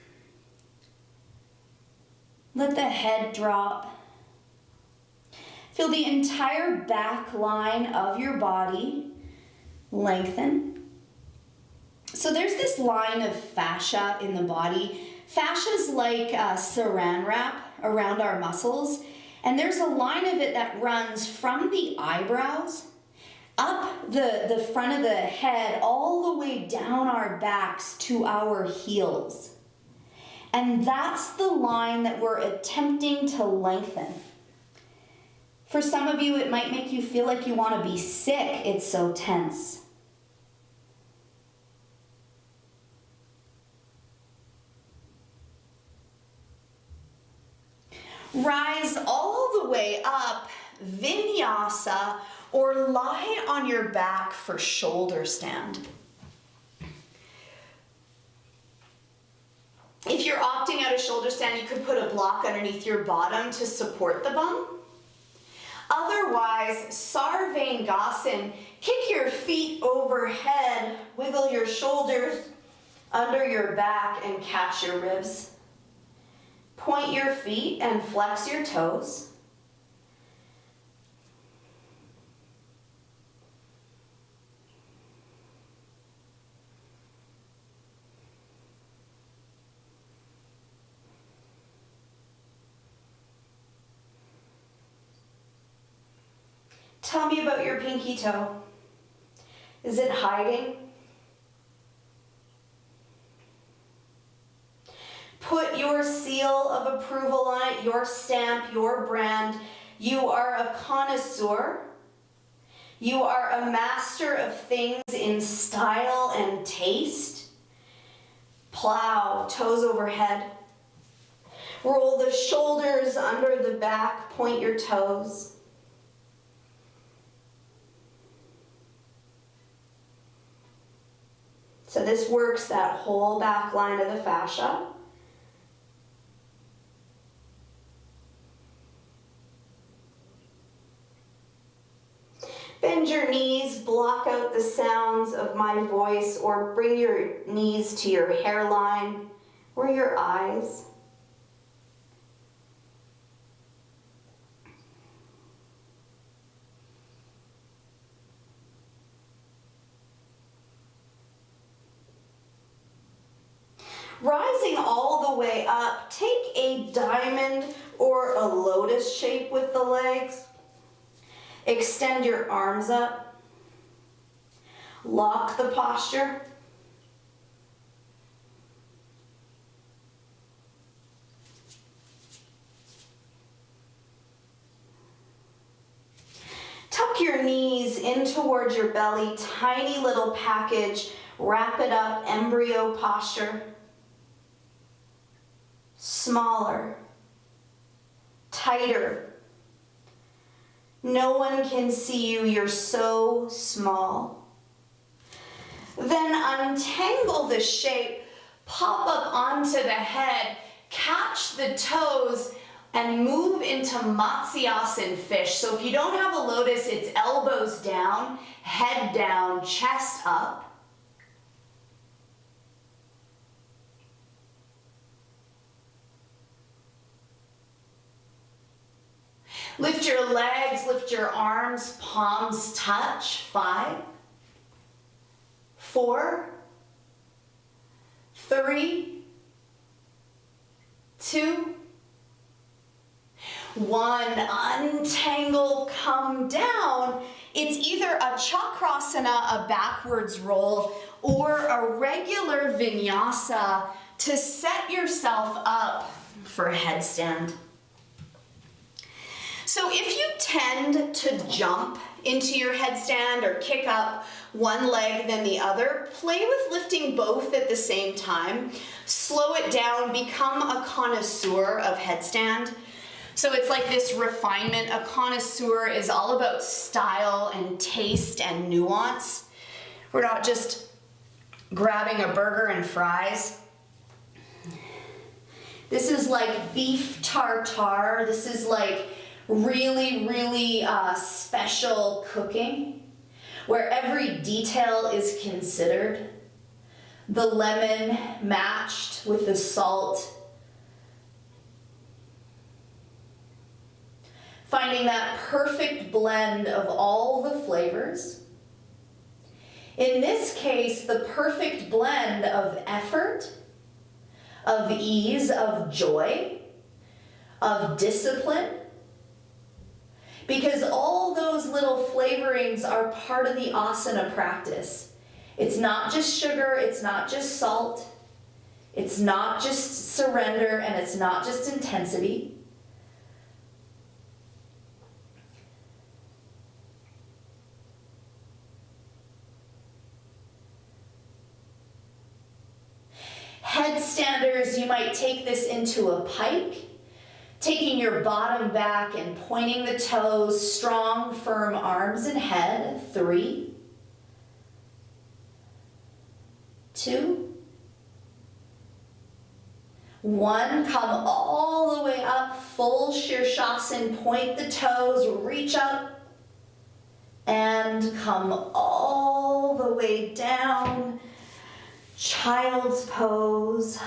Let the head drop. Feel the entire back line of your body lengthen. So there's this line of fascia in the body. Fascia is like a saran wrap around our muscles. And there's a line of it that runs from the eyebrows up the front of the head all the way down our backs to our heels. And that's the line that we're attempting to lengthen. For some of you, it might make you feel like you want to be sick. It's so tense. Rise all the way up, vinyasa, or lie on your back for shoulder stand. If you're opting out of shoulder stand, you could put a block underneath your bottom to support the bum. Otherwise, Sarvangasana, kick your feet overhead, wiggle your shoulders under your back and catch your ribs. Point your feet and flex your toes. Tell me about your pinky toe. Is it hiding? Put your seal of approval on it, your stamp, your brand. You are a connoisseur. You are a master of things in style and taste. Plow, toes overhead. Roll the shoulders under the back, point your toes. So this works that whole back line of the fascia. Bend your knees, block out the sounds of my voice, or bring your knees to your hairline or your eyes. Rising all the way up, take a diamond or a lotus shape with the legs. Extend your arms up. Lock the posture. Tuck your knees in towards your belly, tiny little package. Wrap it up, embryo posture. Smaller, tighter. No one can see you, you're so small. Then untangle the shape, pop up onto the head, catch the toes, and move into Matsyasana fish. So if you don't have a lotus, it's elbows down, head down, chest up. Lift your legs, lift your arms, palms touch. 5, 4, 3, 2, 1. Untangle, come down. It's either a Chakrasana, a backwards roll, or a regular vinyasa to set yourself up for a headstand. So if you tend to jump into your headstand or kick up one leg then the other, play with lifting both at the same time. Slow it down, become a connoisseur of headstand. So it's like this refinement. A connoisseur is all about style and taste and nuance. We're not just grabbing a burger and fries. This is like beef tartare. This is like really special cooking where every detail is considered. The lemon matched with the salt. Finding that perfect blend of all the flavors. In this case, the perfect blend of effort, of ease, of joy, of discipline. Because all those little flavorings are part of the asana practice. It's not just sugar, it's not just salt, it's not just surrender, and it's not just intensity. Headstanders, you might take this into a pike. Taking your bottom back and pointing the toes, strong, firm arms and head. 3, 2, 1. Come all the way up, full Shirshasana. Point the toes, reach up, and come all the way down. Child's pose.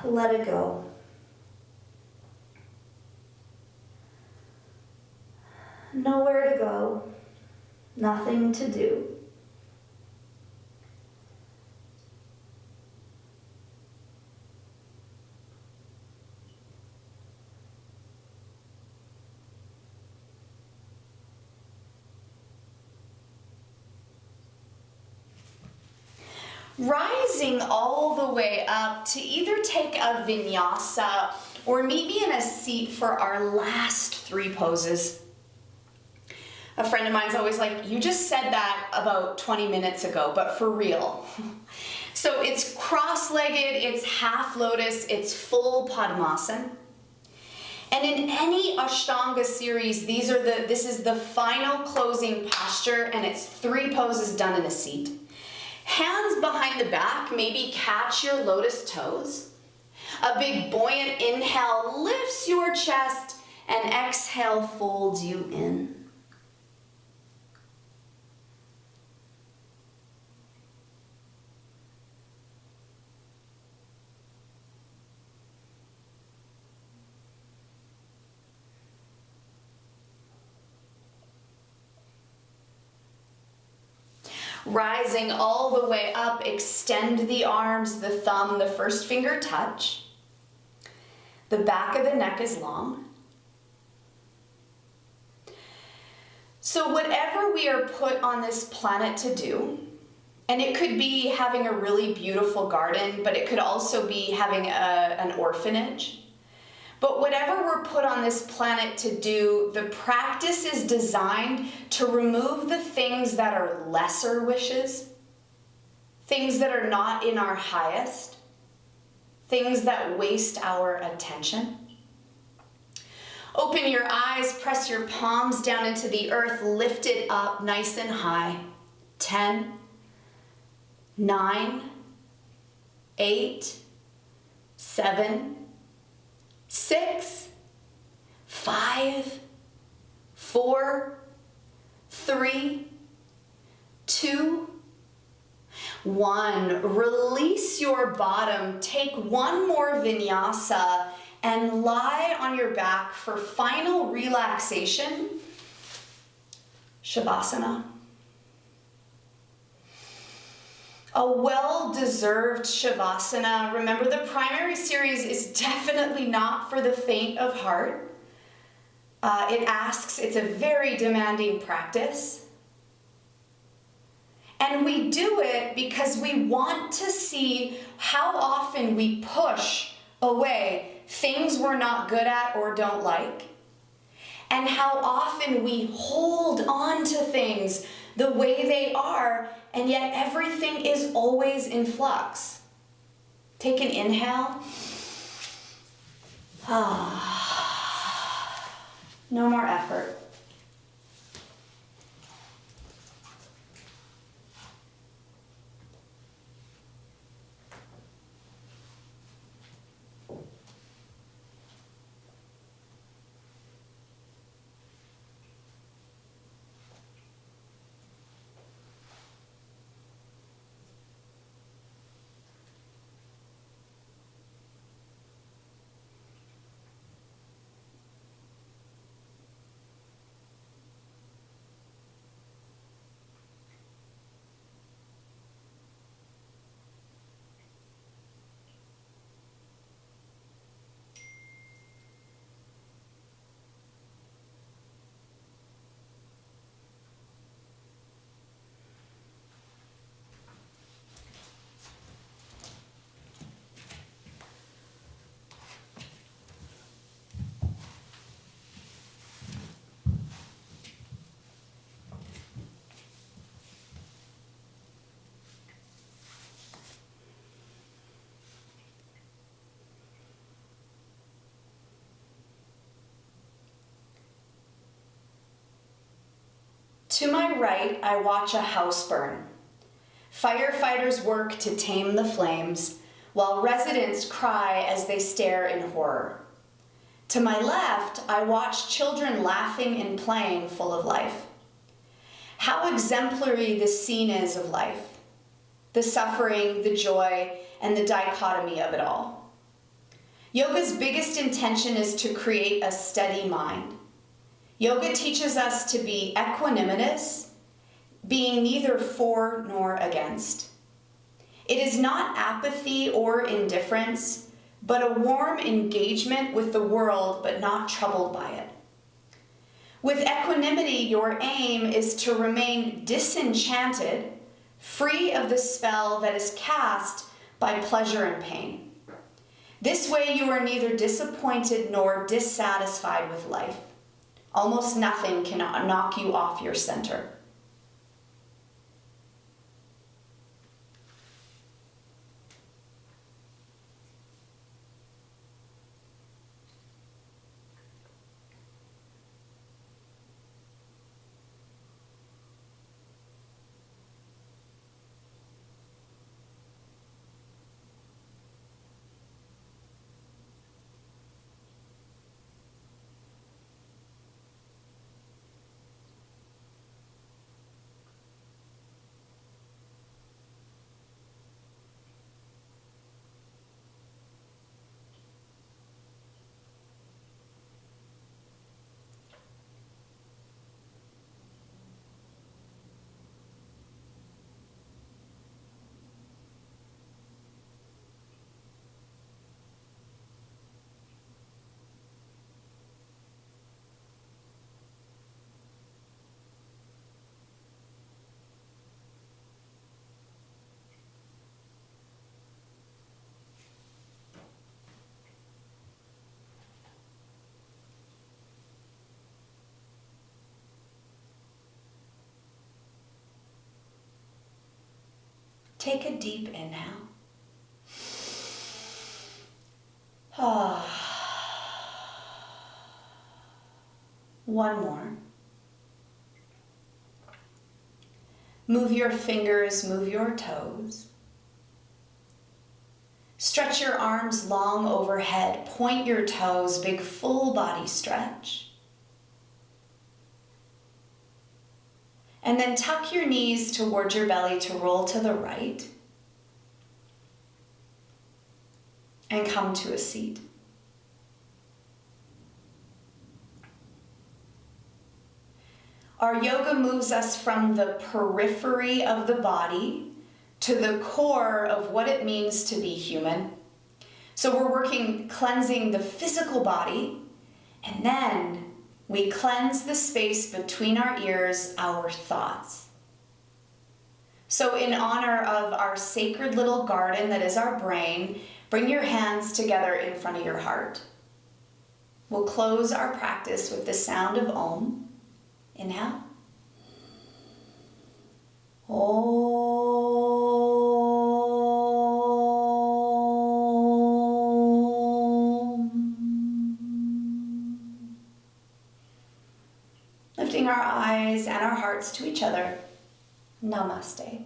Let it go. Nowhere to go, nothing to do. Rising all the way up to either take a vinyasa or meet me in a seat for our last 3 poses. A friend of mine's always like, you just said that about 20 minutes ago, but for real. So it's cross-legged, it's half lotus, it's full Padmasana. And in any Ashtanga series, this is the final closing posture, and it's 3 poses done in a seat. Hands behind the back, maybe catch your lotus toes. A big buoyant inhale lifts your chest, and exhale folds you in. Rising all the way up, extend the arms, the thumb, the first finger touch. The back of the neck is long. So whatever we are put on this planet to do, and it could be having a really beautiful garden, but it could also be having an orphanage. But whatever we're put on this planet to do, the practice is designed to remove the things that are lesser wishes, things that are not in our highest, things that waste our attention. Open your eyes, press your palms down into the earth, lift it up nice and high. 10, 9, 8, 7, 6, 5, 4, 3, 2, 1. Release your bottom. Take one more vinyasa and lie on your back for final relaxation. Shavasana. A well-deserved Shavasana. Remember, the primary series is definitely not for the faint of heart. It's a very demanding practice. And we do it because we want to see how often we push away things we're not good at or don't like, and how often we hold on to things the way they are, and yet everything is always in flux. Take an inhale. No more effort. To my right, I watch a house burn. Firefighters work to tame the flames, while residents cry as they stare in horror. To my left, I watch children laughing and playing, full of life. How exemplary this scene is of life. The suffering, the joy, and the dichotomy of it all. Yoga's biggest intention is to create a steady mind. Yoga teaches us to be equanimous, being neither for nor against. It is not apathy or indifference, but a warm engagement with the world, but not troubled by it. With equanimity, your aim is to remain disenchanted, free of the spell that is cast by pleasure and pain. This way you are neither disappointed nor dissatisfied with life. Almost nothing can knock you off your center. Take a deep inhale. One more. Move your fingers, move your toes. Stretch your arms long overhead. Point your toes, big full body stretch. And then tuck your knees towards your belly to roll to the right. And come to a seat. Our yoga moves us from the periphery of the body to the core of what it means to be human. So we're working cleansing the physical body, and then we cleanse the space between our ears, our thoughts. So in honor of our sacred little garden that is our brain, bring your hands together in front of your heart. We'll close our practice with the sound of Om. Inhale. Om. Lifting our eyes and our hearts to each other. Namaste.